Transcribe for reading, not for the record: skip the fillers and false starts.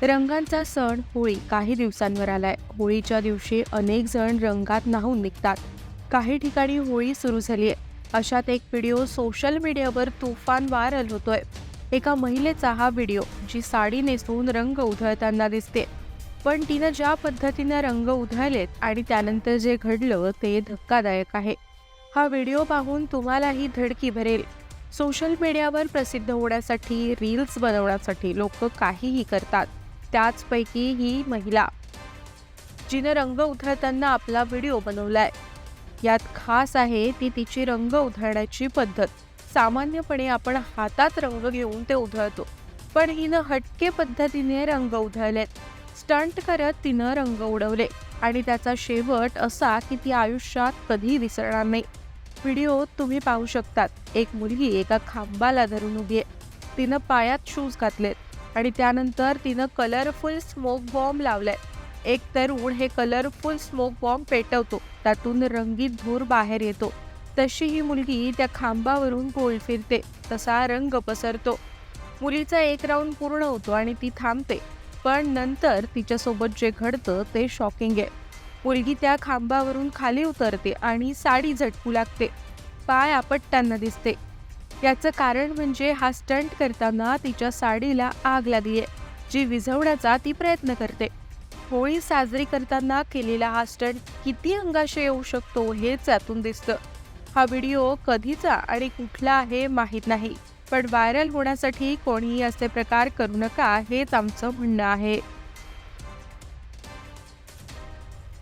रंगांचा सण होळी काही दिवसांवर आलाय. होळीच्या दिवशी अनेक जण रंगात न्हाऊन निघतात. काही ठिकाणी होळी सुरू झाली आहे. अशात एक व्हिडिओ सोशल मीडियावर तुफान व्हायरल होतोय. एका महिलेचा हा व्हिडिओ, जी साडी नेसून रंग उधळताना दिसते. पण तिनं ज्या पद्धतीनं रंग उधळलेत आणि त्यानंतर जे घडलं ते धक्कादायक आहे. हा व्हिडिओ पाहून तुम्हालाही धडकी भरेल. सोशल मीडियावर प्रसिद्ध होण्यासाठी, रील्स बनवण्यासाठी लोक काहीही करतात. त्याचपैकी ही महिला, जिनं रंग उधळताना आपला व्हिडिओ बनवलाय. यात खास आहे ती तिची रंग उधळण्याची पद्धत. सामान्यपणे आपण हातात रंग घेऊन ते उधळतो, पण हिनं हटके पद्धतीने रंग उधळलेत. स्टंट करत तिनं रंग उडवले आणि त्याचा शेवट असा की ती आयुष्यात कधी विसरणार नाही. व्हिडिओत तुम्ही पाहू शकतात, एक मुलगी एका खांबाला धरून उभी आहे. तिनं पायात शूज घातलेत आणि त्यानंतर तिनं कलरफुल स्मोक बॉम्ब लावलाय. एक तरुण हे कलरफुल स्मोक बॉम्ब पेटवतो, त्यातून रंगीत धूर बाहेर येतो. तशी ही मुलगी त्या खांबावरून गोल फिरते, तसा रंग पसरतो. मुलीचा एक राऊंड पूर्ण होतो आणि ती थांबते. पण नंतर तिच्यासोबत जे घडतं ते शॉकिंग आहे. मुलगी त्या खांबावरून खाली उतरते आणि साडी झटकू लागते. पाय आपटताना दिसते. याचं कारण म्हणजे हा स्टंट करताना तिच्या साडीला आग लागलीये, जी विझवण्याचा ती प्रयत्न करते. होळी साजरी करताना केलेला हा स्टंट किती अंगाशी येऊ शकतो हेच यातून दिसतं. हा व्हिडिओ कधीचा आणि कुठला आहे माहीत नाही, पण व्हायरल होण्यासाठी कोणीही असे प्रकार करू नका हेच आमचं म्हणणं आहे.